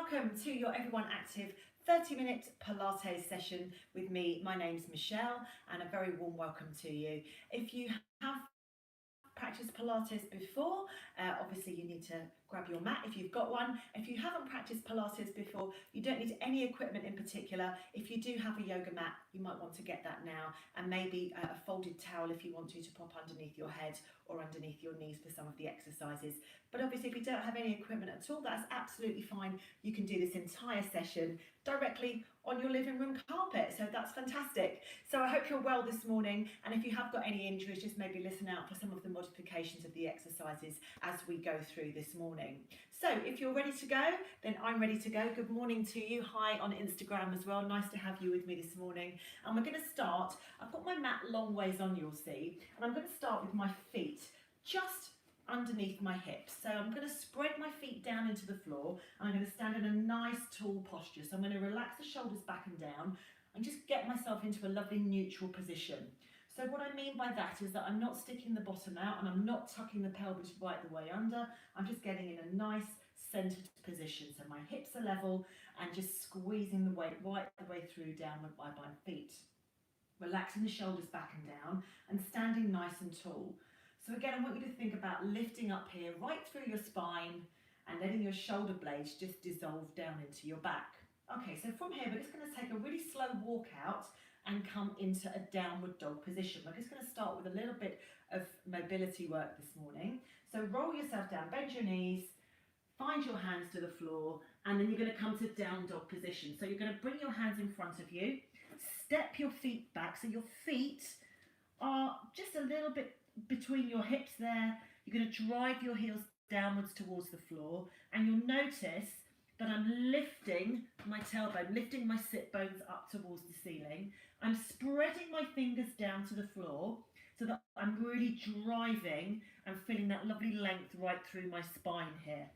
welcome to your Everyone Active 30-minute Pilates session with me. My name's Michelle and a very warm welcome to you. If you have practiced Pilates before, obviously you need to grab your mat if you've got one. If you haven't practiced Pilates before, you don't need any equipment in particular. If you do have a yoga mat, you might want to get that now, and maybe a folded towel if you want to pop underneath your head or underneath your knees for some of the exercises. But obviously if you don't have any equipment at all, that's absolutely fine. You can do this entire session directly on your living room carpet, so that's fantastic. So I hope you're well this morning, and if you have got any injuries, just maybe listen out for some of the modifications of the exercises as we go through this morning. So if you're ready to go, then I'm ready to go. Good morning to you. Hi on Instagram as well. Nice to have you with me this morning. And we're going to start. I've got my mat long ways on, you'll see, and I'm going to start with my feet just underneath my hips. So I'm going to spread my feet down into the floor, and I'm going to stand in a nice tall posture. So I'm going to relax the shoulders back and down and just get myself into a lovely neutral position. So what I mean by that is that I'm not sticking the bottom out and I'm not tucking the pelvis right the way under. I'm just getting in a nice centered position. So my hips are level and just squeezing the weight right the way through downward by my feet. Relaxing the shoulders back and down and standing nice and tall. So again, I want you to think about lifting up here right through your spine and letting your shoulder blades just dissolve down into your back. Okay, so from here, we're just going to take a really slow walk out and come into a downward dog position. We're just going to start with a little bit of mobility work this morning. So roll yourself down, bend your knees, find your hands to the floor, and then you're going to come to down dog position. So you're going to bring your hands in front of you, step your feet back, so your feet are just a little bit between your hips there. You're going to drive your heels downwards towards the floor, and you'll notice that I'm lifting my tailbone, lifting my sit bones up towards the ceiling. I'm spreading my fingers down to the floor so that I'm really driving and feeling that lovely length right through my spine here.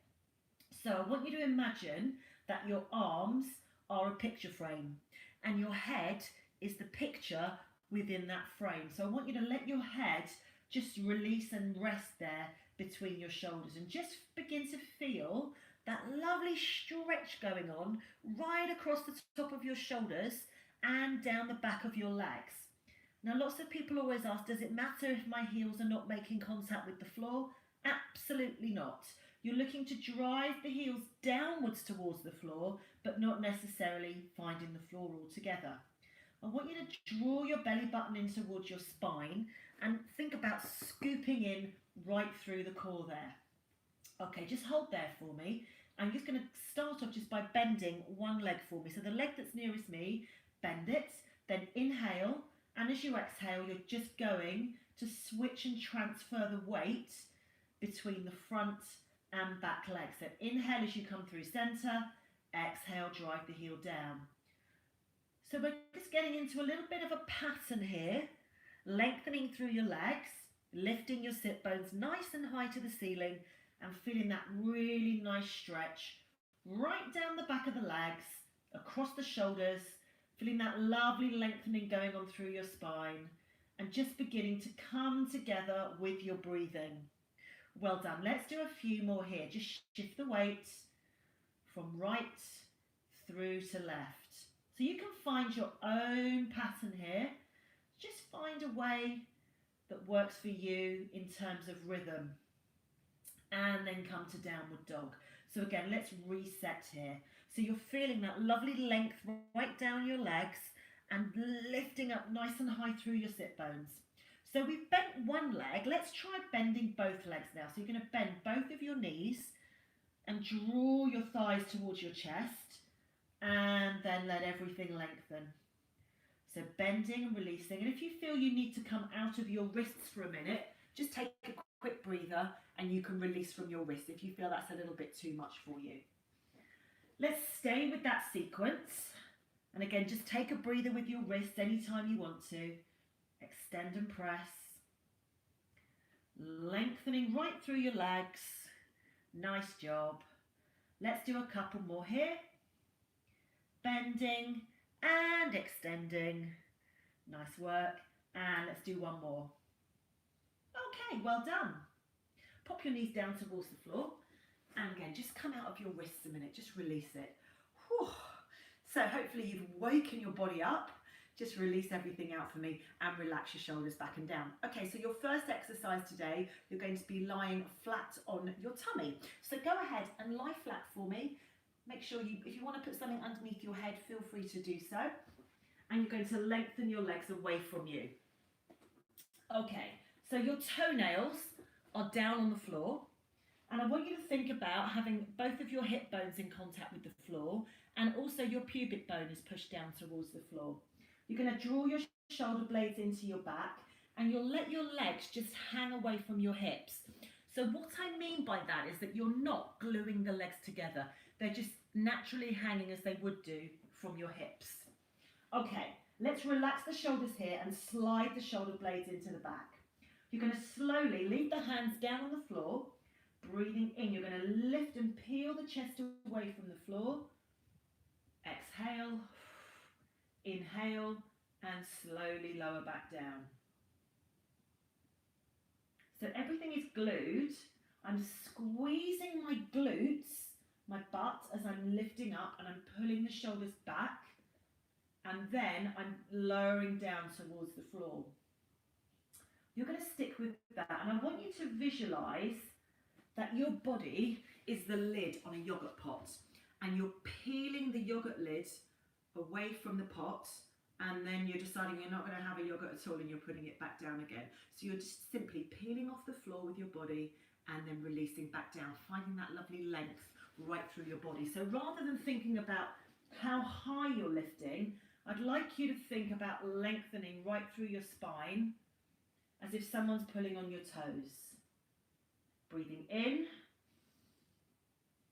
So I want you to imagine that your arms are a picture frame and your head is the picture within that frame. So I want you to let your head just release and rest there between your shoulders and just begin to feel that lovely stretch going on right across the top of your shoulders and down the back of your legs. Now, lots of people always ask, does it matter if my heels are not making contact with the floor? Absolutely not. You're looking to drive the heels downwards towards the floor, but not necessarily finding the floor altogether. I want you to draw your belly button in towards your spine and think about scooping in right through the core there. Okay, just hold there for me. I'm just going to start off just by bending one leg for me. So the leg that's nearest me, bend it, then inhale, and as you exhale, you're just going to switch and transfer the weight between the front and back legs. So inhale as you come through center, exhale, drive the heel down. So we're just getting into a little bit of a pattern here, lengthening through your legs, lifting your sit bones nice and high to the ceiling, and feeling that really nice stretch right down the back of the legs, across the shoulders, feeling that lovely lengthening going on through your spine, and just beginning to come together with your breathing. Well done. Let's do a few more here. Just shift the weight from right through to left. So you can find your own pattern here. Just find a way that works for you in terms of rhythm. And then come to downward dog. So again, let's reset here. So you're feeling that lovely length right down your legs and lifting up nice and high through your sit bones. So we've bent one leg. Let's try bending both legs now. So you're going to bend both of your knees and draw your thighs towards your chest, and then let everything lengthen. So bending and releasing. And if you feel you need to come out of your wrists for a minute, just take a quick breather and you can release from your wrist if you feel that's a little bit too much for you. Let's stay with that sequence. And again, just take a breather with your wrists anytime you want to. Extend and press. Lengthening right through your legs. Nice job. Let's do a couple more here. Bending and extending. Nice work. And let's do one more. Okay, well done. Pop your knees down towards the floor. And again, just come out of your wrists a minute, just release it. Whew. So hopefully you've woken your body up. Just release everything out for me and relax your shoulders back and down. Okay, so your first exercise today, you're going to be lying flat on your tummy. So go ahead and lie flat for me. Make sure if you want to put something underneath your head, feel free to do so. And you're going to lengthen your legs away from you. Okay, so your toenails are down on the floor. And I want you to think about having both of your hip bones in contact with the floor, and also your pubic bone is pushed down towards the floor. You're going to draw your shoulder blades into your back, and you'll let your legs just hang away from your hips. So what I mean by that is that you're not gluing the legs together. They're just naturally hanging as they would do from your hips. Okay, let's relax the shoulders here and slide the shoulder blades into the back. You're going to slowly leave the hands down on the floor. Breathing in, you're going to lift and peel the chest away from the floor. Exhale, inhale, and slowly lower back down. So everything is glued. I'm squeezing my glutes, my butt, as I'm lifting up, and I'm pulling the shoulders back. And then I'm lowering down towards the floor. You're going to stick with that, and I want you to visualize that your body is the lid on a yogurt pot, and you're peeling the yogurt lid away from the pot, and then you're deciding you're not going to have a yogurt at all, and you're putting it back down again. So you're just simply peeling off the floor with your body and then releasing back down, finding that lovely length right through your body. So rather than thinking about how high you're lifting, I'd like you to think about lengthening right through your spine, as if someone's pulling on your toes. Breathing in,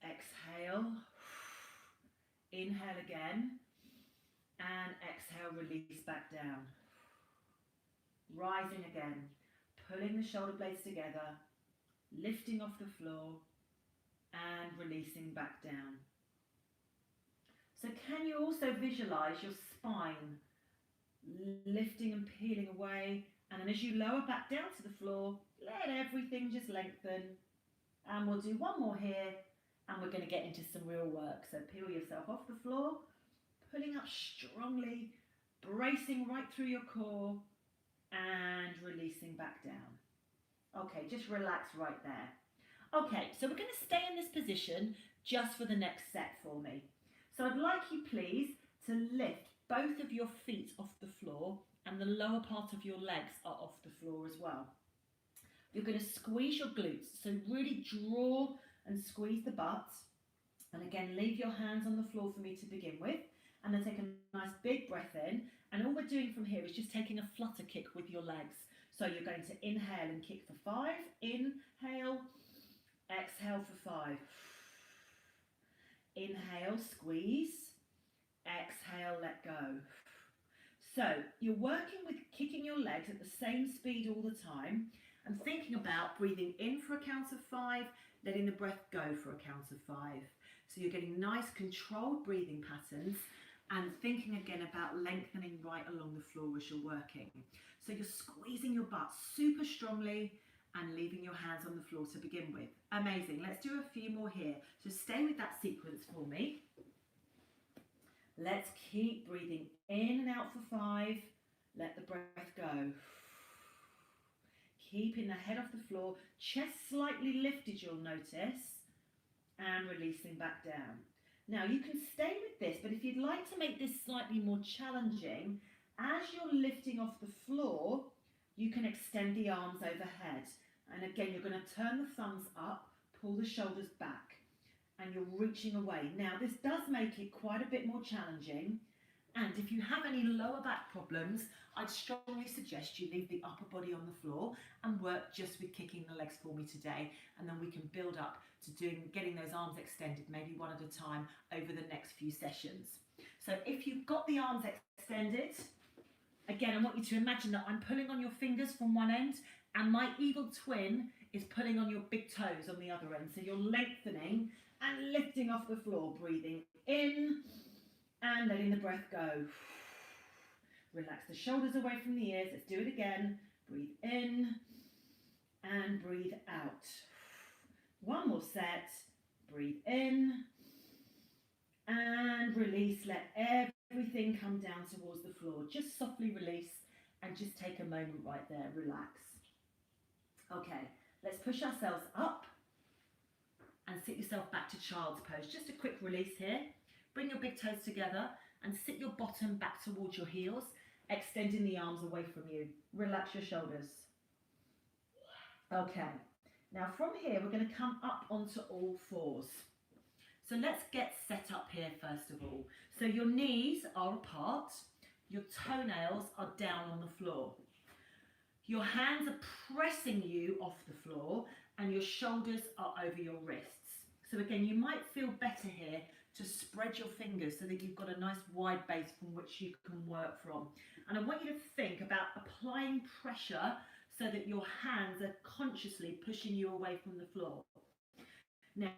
exhale, inhale again, and exhale, release back down. Rising again, pulling the shoulder blades together, lifting off the floor, and releasing back down. So can you also visualize your spine lifting and peeling away, and then as you lower back down to the floor, let everything just lengthen. And we'll do one more here, and we're going to get into some real work. So peel yourself off the floor, pulling up strongly, bracing right through your core, and releasing back down. Okay, just relax right there. Okay, so we're going to stay in this position just for the next set for me. So I'd like you, please, to lift both of your feet off the floor, and the lower part of your legs are off the floor as well. You're going to squeeze your glutes, so really draw and squeeze the butt. And again, leave your hands on the floor for me to begin with, and then take a nice big breath in. And all we're doing from here is just taking a flutter kick with your legs. So you're going to inhale and kick for 5, inhale, exhale for 5. Inhale, squeeze, exhale, let go. So you're working with kicking your legs at the same speed all the time, and thinking about breathing in for a count of 5, letting the breath go for a count of 5. So you're getting nice controlled breathing patterns, and thinking again about lengthening right along the floor as you're working. So you're squeezing your butt super strongly and leaving your hands on the floor to begin with. Amazing. Let's do a few more here. So stay with that sequence for me. Let's keep breathing in and out for 5. Let the breath go. Keeping the head off the floor, chest slightly lifted, you'll notice, and releasing back down. Now you can stay with this, but if you'd like to make this slightly more challenging, as you're lifting off the floor, you can extend the arms overhead. And again, you're going to turn the thumbs up, pull the shoulders back, and you're reaching away. Now this does make it quite a bit more challenging. And if you have any lower back problems, I'd strongly suggest you leave the upper body on the floor and work just with kicking the legs for me today. And then we can build up to getting those arms extended, maybe one at a time over the next few sessions. So if you've got the arms extended, again, I want you to imagine that I'm pulling on your fingers from one end, and my evil twin is pulling on your big toes on the other end. So you're lengthening and lifting off the floor, breathing in and letting the breath go. Relax the shoulders away from the ears. Let's do it again. Breathe in and breathe out. One more set. Breathe in and release. Let everything come down towards the floor. Just softly release and just take a moment right there. Relax. Okay, let's push ourselves up and sit yourself back to child's pose. Just a quick release here. Bring your big toes together and sit your bottom back towards your heels, extending the arms away from you. Relax your shoulders. Okay, now from here we're going to come up onto all fours. So let's get set up here first of all. So your knees are apart, your toenails are down on the floor. Your hands are pressing you off the floor and your shoulders are over your wrists. So again, you might feel better here to spread your fingers so that you've got a nice wide base from which you can work from. And I want you to think about applying pressure so that your hands are consciously pushing you away from the floor. Now,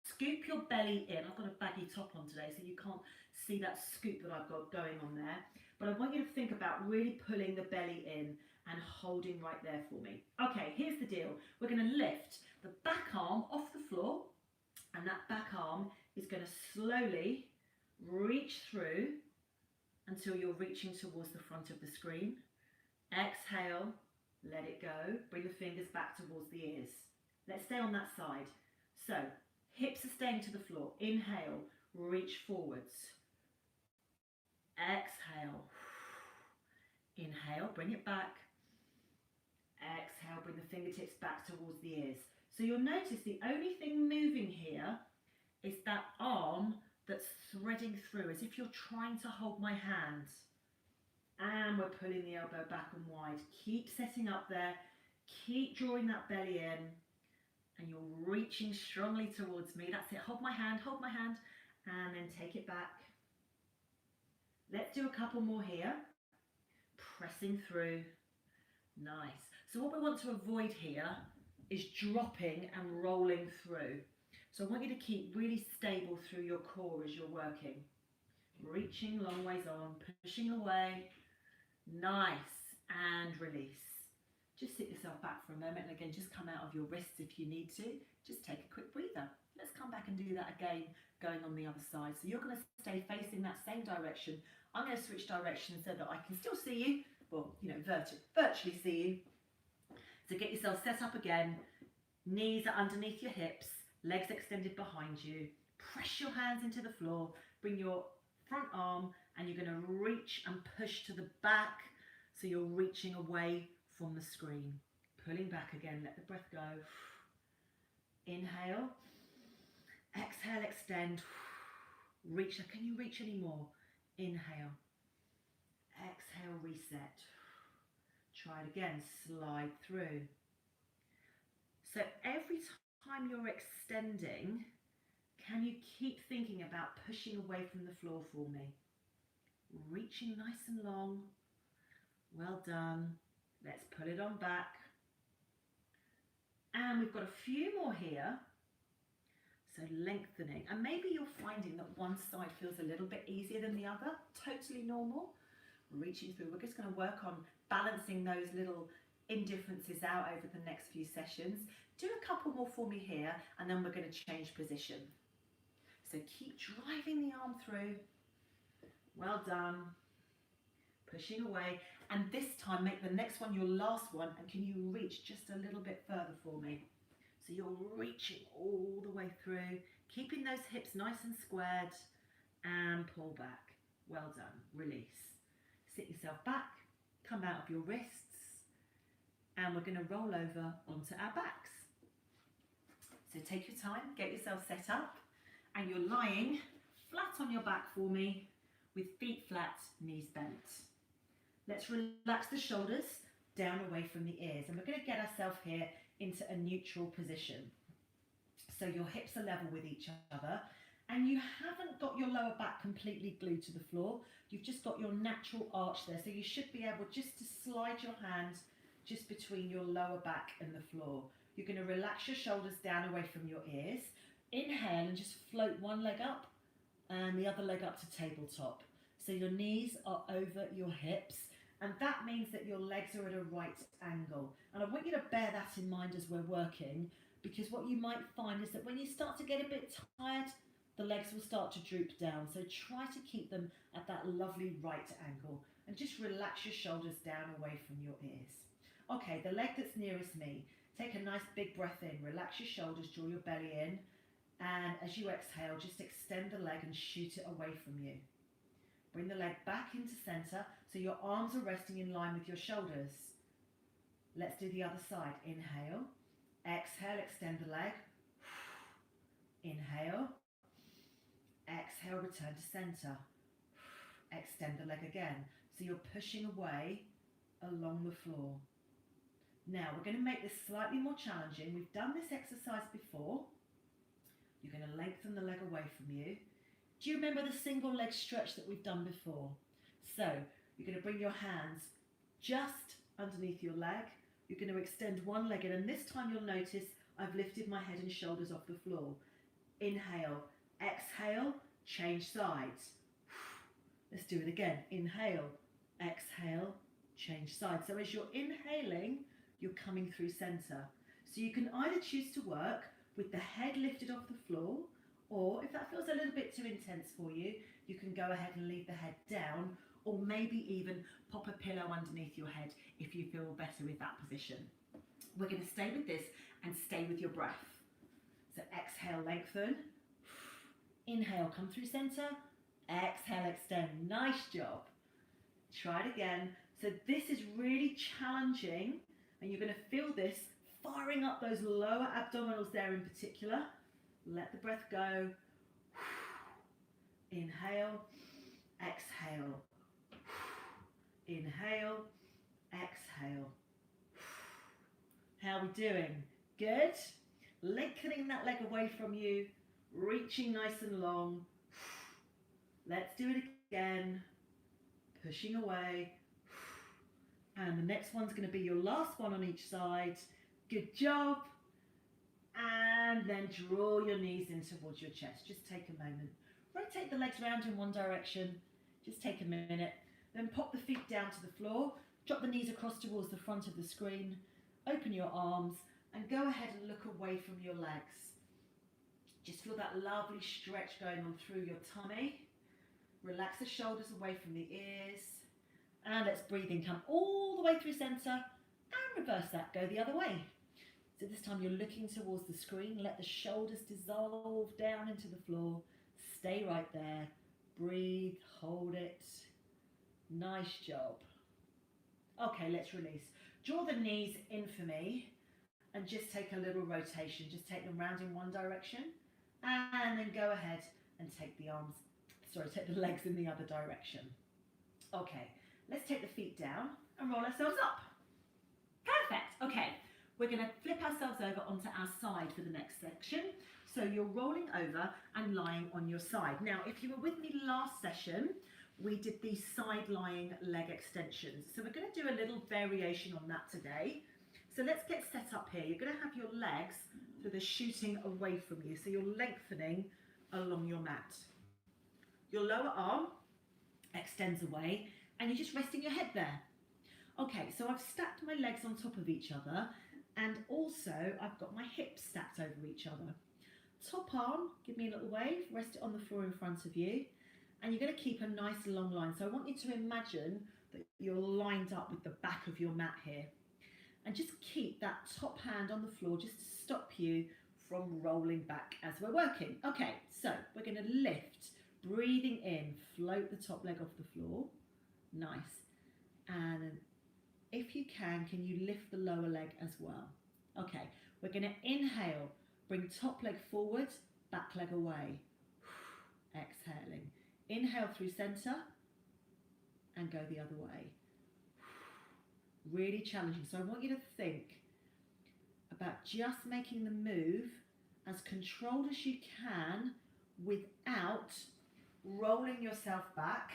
scoop your belly in. I've got a baggy top on today, so you can't see that scoop that I've got going on there. But I want you to think about really pulling the belly in and holding right there for me. Okay, here's the deal. We're going to lift the back arm off the floor, and that back arm is going to slowly reach through until you're reaching towards the front of the screen. Exhale, let it go. Bring the fingers back towards the ears. Let's stay on that side. So, hips are staying to the floor. Inhale, reach forwards. Exhale. Inhale, bring it back. Exhale, bring the fingertips back towards the ears. So you'll notice the only thing moving here is that arm that's threading through, as if you're trying to hold my hand. And we're pulling the elbow back and wide. Keep setting up there. Keep drawing that belly in. And you're reaching strongly towards me. That's it. Hold my hand, and then take it back. Let's do a couple more here. Pressing through. Nice. So what we want to avoid here is dropping and rolling through. So I want you to keep really stable through your core as you're working. Reaching long ways on, pushing away. Nice. And release. Just sit yourself back for a moment, and again, just come out of your wrists if you need to. Just take a quick breather. Let's come back and do that again, going on the other side. So you're going to stay facing that same direction. I'm going to switch directions so that I can still see you. Well, you know, virtually see you. So get yourself set up again. Knees are underneath your hips, legs extended behind you. Press your hands into the floor. Bring your front arm, and you're going to reach and push to the back. So you're reaching away from the screen. Pulling back again, let the breath go. Inhale. Exhale, extend. Reach. Can you reach any more? Inhale. Exhale, reset. Try it again, slide through. So every time you're extending, can you keep thinking about pushing away from the floor for me? Reaching nice and long. Well done. Let's pull it on back. And we've got a few more here. So lengthening. And maybe you're finding that one side feels a little bit easier than the other. Totally normal. Reaching through. We're just going to work on balancing those little indifferences out over the next few sessions. Do a couple more for me here, and then we're going to change position. So keep driving the arm through. Well done. Pushing away. And this time, make the next one your last one, and can you reach just a little bit further for me? So you're reaching all the way through, keeping those hips nice and squared, and pull back. Well done. Release. Sit yourself back, come out of your wrists, and we're going to roll over onto our backs. So take your time, get yourself set up, and you're lying flat on your back for me with feet flat, knees bent. Let's relax the shoulders down away from the ears, and we're going to get ourselves here into a neutral position. So your hips are level with each other, and you haven't got your lower back completely glued to the floor. You've just got your natural arch there, so you should be able just to slide your hand just between your lower back and the floor. You're going to relax your shoulders down away from your ears. Inhale and just float one leg up and the other leg up to tabletop. So your knees are over your hips, and that means that your legs are at a right angle. And I want you to bear that in mind as we're working, because what you might find is that when you start to get a bit tired, the legs will start to droop down. So try to keep them at that lovely right angle and just relax your shoulders down away from your ears. Okay, the leg that's nearest me, take a nice big breath in, relax your shoulders, draw your belly in, and as you exhale, just extend the leg and shoot it away from you. Bring the leg back into center so your arms are resting in line with your shoulders. Let's do the other side. Inhale, exhale, extend the leg. Inhale, exhale, return to center. Extend the leg again. So you're pushing away along the floor. Now we're going to make this slightly more challenging. We've done this exercise before. You're going to lengthen the leg away from you. Do you remember the single leg stretch that we've done before? So you're going to bring your hands just underneath your leg. You're going to extend one leg in, and this time you'll notice I've lifted my head and shoulders off the floor. Inhale, exhale, change sides. Let's do it again. Inhale, exhale, change sides. So as you're inhaling, you're coming through center. So you can either choose to work with the head lifted off the floor, or if that feels a little bit too intense for you, you can go ahead and leave the head down, or maybe even pop a pillow underneath your head if you feel better with that position. We're going to stay with this and stay with your breath. So exhale, lengthen. Inhale, come through center. Exhale, extend. Nice job. Try it again. So this is really challenging, and you're going to feel this firing up those lower abdominals there in particular. Let the breath go. Inhale, exhale. Inhale, exhale. How are we doing? Good. Lengthening that leg away from you, reaching nice and long. Let's do it again. Pushing away. And the next one's going to be your last one on each side. Good job. And then draw your knees in towards your chest. Just take a moment. Rotate the legs round in one direction. Just take a minute. Then pop the feet down to the floor. Drop the knees across towards the front of the screen. Open your arms and go ahead and look away from your legs. Just feel that lovely stretch going on through your tummy. Relax the shoulders away from the ears. And let's breathe in. Come all the way through center and reverse that. Go the other way. So this time you're looking towards the screen. Let the shoulders dissolve down into the floor. Stay right there. Breathe, hold it. Nice job. Okay, let's release. Draw the knees in for me and just take a little rotation. Just take them round in one direction and then go ahead and take the legs in the other direction. Okay, let's take the feet down and roll ourselves up. Perfect. Okay. We're going to flip ourselves over onto our side for the next section. So you're rolling over and lying on your side. Now, if you were with me last session, we did these side lying leg extensions. So we're going to do a little variation on that today. So let's get set up here. You're going to have your legs so they're shooting away from you. So you're lengthening along your mat. Your lower arm extends away and you're just resting your head there. Okay, so I've stacked my legs on top of each other. And also, I've got my hips stacked over each other. Top arm, give me a little wave, rest it on the floor in front of you. And you're going to keep a nice long line. So I want you to imagine that you're lined up with the back of your mat here. And just keep that top hand on the floor just to stop you from rolling back as we're working. Okay, so we're going to lift, breathing in, float the top leg off the floor. Nice. And if you can you lift the lower leg as well? Okay, we're going to inhale, bring top leg forward, back leg away. Exhaling. Inhale through center and go the other way. Really challenging. So I want you to think about just making the move as controlled as you can without rolling yourself back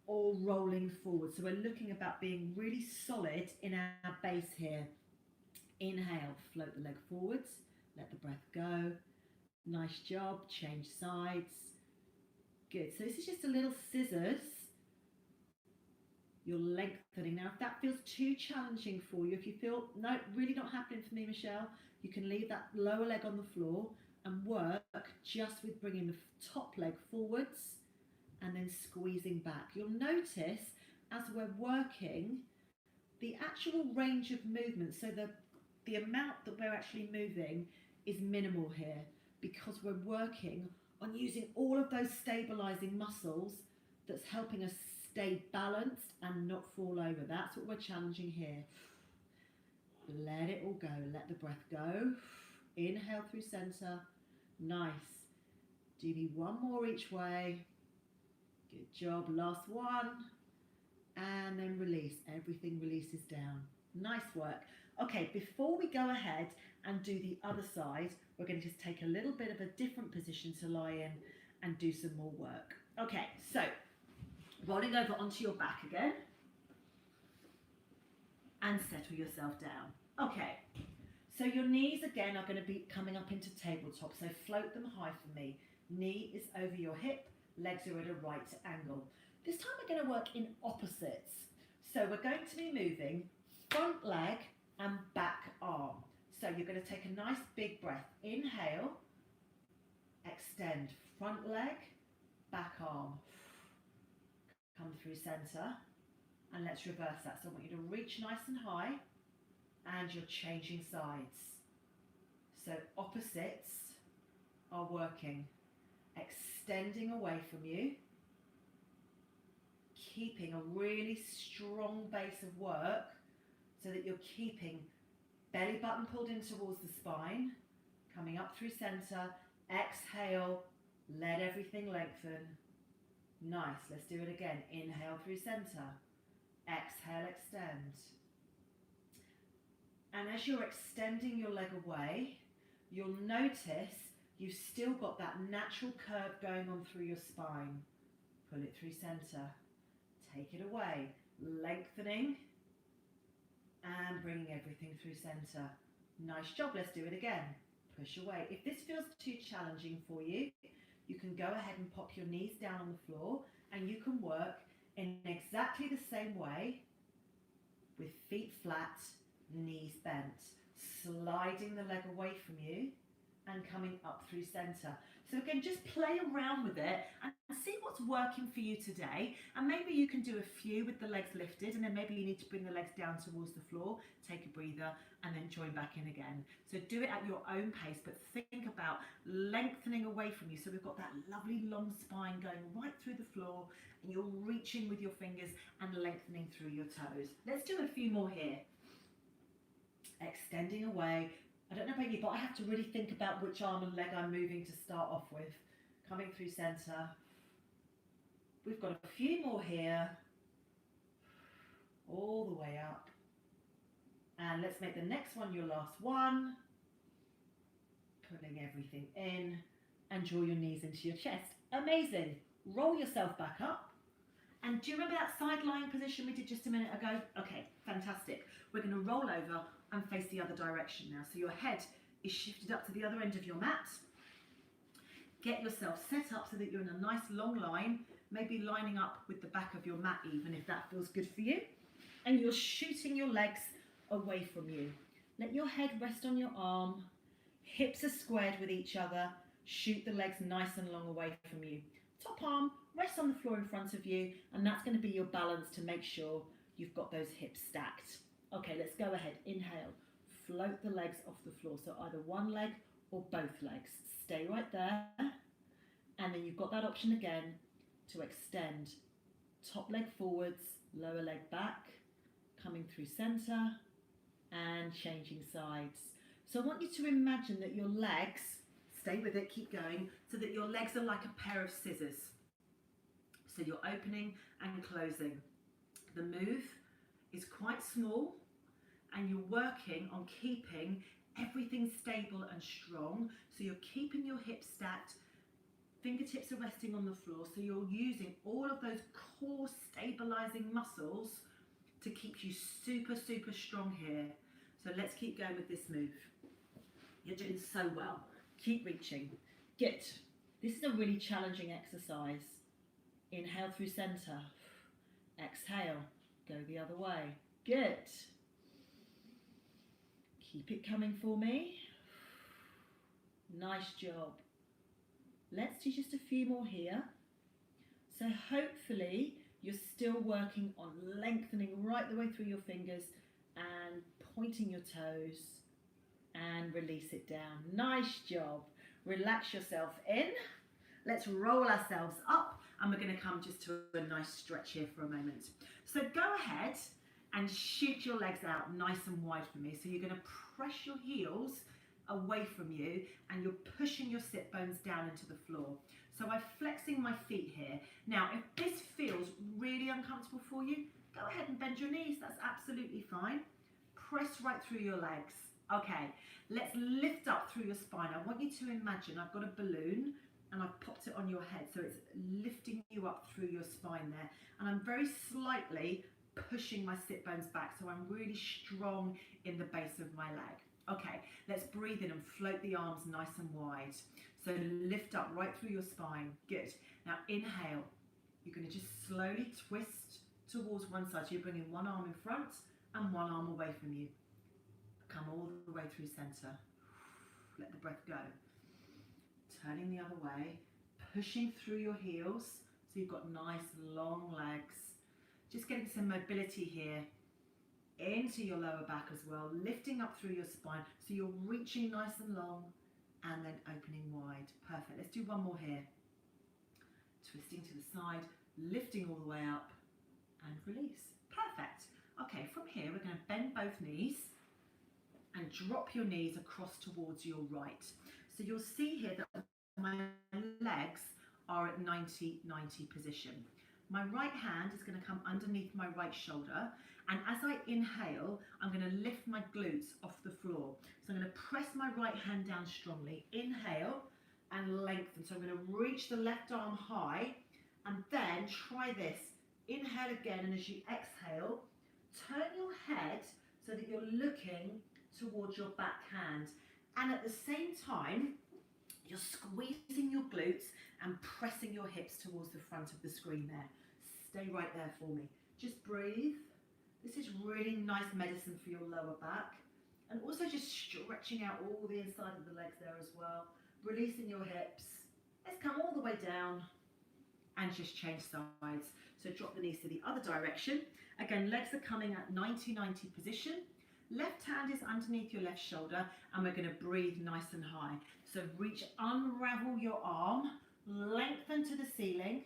or rolling forward. So we're looking about being really solid in our base here. Inhale, float the leg forwards, let the breath go. Nice job, change sides. Good, so this is just a little scissors. you're lengthening. Now, if that feels too challenging for you, if you feel, no, really not happening for me, Michelle, you can leave that lower leg on the floor and work just with bringing the top leg forwards and then squeezing back. You'll notice as we're working, the actual range of movement, so the amount that we're actually moving is minimal here because we're working on using all of those stabilizing muscles that's helping us stay balanced and not fall over. That's what we're challenging here. Let it all go. Let the breath go. Inhale through center. Nice. Do me one more each way. Good job. Last one. And then release. Everything releases down. Nice work. Okay, before we go ahead and do the other side, we're going to just take a little bit of a different position to lie in and do some more work. Okay, so rolling over onto your back again and settle yourself down. Okay, so your knees again are going to be coming up into tabletop, so float them high for me. Knee is over your hip, legs are at a right angle. This time we're going to work in opposites. So we're going to be moving front leg and back arm. So you're going to take a nice big breath. Inhale, extend front leg, back arm. Come through center, and let's reverse that. So I want you to reach nice and high, and you're changing sides. So opposites are working, extending away from you, keeping a really strong base of work so that you're keeping belly button pulled in towards the spine, coming up through center. Exhale, let everything lengthen. Nice, let's do it again. Inhale through center. Exhale, extend. And as you're extending your leg away, you'll notice you've still got that natural curve going on through your spine. Pull it through center. Take it away. Lengthening and bringing everything through center. Nice job, let's do it again. Push away. If this feels too challenging for you, you can go ahead and pop your knees down on the floor and you can work in exactly the same way with feet flat, knees bent, sliding the leg away from you and coming up through center. So again, just play around with it and see what's working for you today. And maybe you can do a few with the legs lifted, and then maybe you need to bring the legs down towards the floor, take a breather, and then join back in again. So do it at your own pace, but think about lengthening away from you. So we've got that lovely long spine going right through the floor, and you're reaching with your fingers and lengthening through your toes. Let's do a few more here. Extending away. I don't know about you, but I have to really think about which arm and leg I'm moving to start off with. Coming through center. We've got a few more here. All the way up. And let's make the next one your last one. Pulling everything in and draw your knees into your chest. Amazing. Roll yourself back up. And do you remember that side lying position we did just a minute ago? Okay, fantastic. We're going to roll over and face the other direction now. So your head is shifted up to the other end of your mat. Get yourself set up so that you're in a nice long line, maybe lining up with the back of your mat even if that feels good for you. And you're shooting your legs away from you. Let your head rest on your arm. Hips are squared with each other. Shoot the legs nice and long away from you. Top arm, rest on the floor in front of you, and that's going to be your balance to make sure you've got those hips stacked. Okay, let's go ahead. Inhale. Float the legs off the floor. So either one leg or both legs. Stay right there. And then you've got that option again to extend. Top leg forwards, lower leg back, coming through center and changing sides. So I want you to imagine that your legs, stay with it, keep going, so that your legs are like a pair of scissors. So you're opening and closing. The move is quite small and you're working on keeping everything stable and strong. So you're keeping your hips stacked, fingertips are resting on the floor. So you're using all of those core stabilizing muscles to keep you super, super strong here. So let's keep going with this move. You're doing so well. Keep reaching. Good. This is a really challenging exercise. Inhale through center. Exhale. Go the other way. Good. Keep it coming for me. Nice job. Let's do just a few more here. So hopefully you're still working on lengthening right the way through your fingers and pointing your toes and release it down. Nice job. Relax yourself in. Let's roll ourselves up and we're going to come just to a nice stretch here for a moment. So go ahead and shoot your legs out nice and wide for me. So you're going to press your heels away from you and you're pushing your sit bones down into the floor. So I'm flexing my feet here. Now, if this feels really uncomfortable for you, go ahead and bend your knees. That's absolutely fine. Press right through your legs. Okay, let's lift up through your spine. I want you to imagine I've got a balloon and I've popped it on your head. So it's lifting you up through your spine there. And I'm very slightly pushing my sit bones back. So I'm really strong in the base of my leg. Okay, let's breathe in and float the arms nice and wide. So lift up right through your spine. Good. Now inhale. You're going to just slowly twist towards one side. So you're bringing one arm in front and one arm away from you. Come all the way through center. Let the breath go. Turning the other way. Pushing through your heels. So you've got nice long legs. Just getting some mobility here. Into your lower back as well, lifting up through your spine. So you're reaching nice and long and then opening wide. Perfect. Let's do one more here. Twisting to the side, lifting all the way up and release. Perfect. Okay, from here we're going to bend both knees and drop your knees across towards your right. So you'll see here that my legs are at 90-90 position. My right hand is going to come underneath my right shoulder, and as I inhale, I'm going to lift my glutes off the floor. So I'm going to press my right hand down strongly, inhale and lengthen. So I'm going to reach the left arm high and then try this. Inhale again, and as you exhale, turn your head so that you're looking towards your back hand. And at the same time, you're squeezing your glutes and pressing your hips towards the front of the screen there. Stay right there for me. Just breathe. This is really nice medicine for your lower back. And also just stretching out all the inside of the legs there as well. Releasing your hips. Let's come all the way down and just change sides. So drop the knees to the other direction. Again, legs are coming at 90-90 position. Left hand is underneath your left shoulder and we're going to breathe nice and high. So reach, unravel your arm, lengthen to the ceiling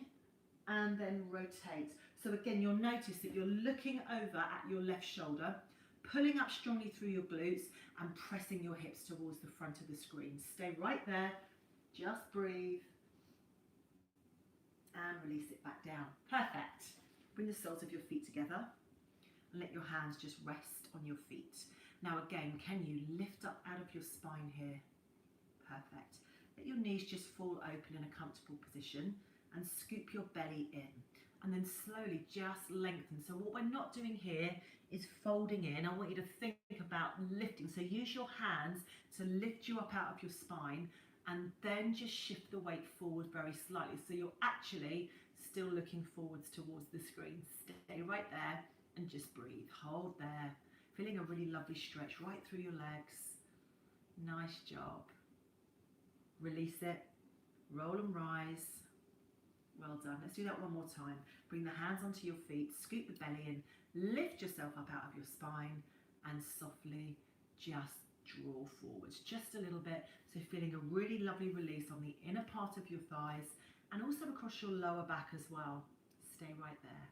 and then rotate. So again, you'll notice that you're looking over at your left shoulder, pulling up strongly through your glutes and pressing your hips towards the front of the screen. Stay right there, just breathe and release it back down. Perfect. Bring the soles of your feet together and let your hands just rest on your feet. Now again, can you lift up out of your spine here? Perfect. Let your knees just fall open in a comfortable position and scoop your belly in. And then slowly just lengthen. So what we're not doing here is folding in. I want you to think about lifting. So use your hands to lift you up out of your spine and then just shift the weight forward very slightly. So you're actually still looking forwards towards the screen. Stay right there and just breathe. Hold there. Feeling a really lovely stretch right through your legs. Nice job. Release it. Roll and rise. Well done. Let's do that one more time. Bring the hands onto your feet, scoop the belly in, lift yourself up out of your spine and softly just draw forwards just a little bit. So feeling a really lovely release on the inner part of your thighs and also across your lower back as well. Stay right there.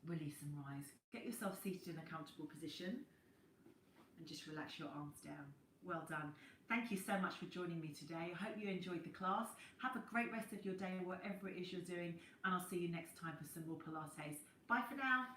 Release and rise. Get yourself seated in a comfortable position and just relax your arms down. Well done. Thank you so much for joining me today. I hope you enjoyed the class. Have a great rest of your day, whatever it is you're doing, and I'll see you next time for some more Pilates. Bye for now.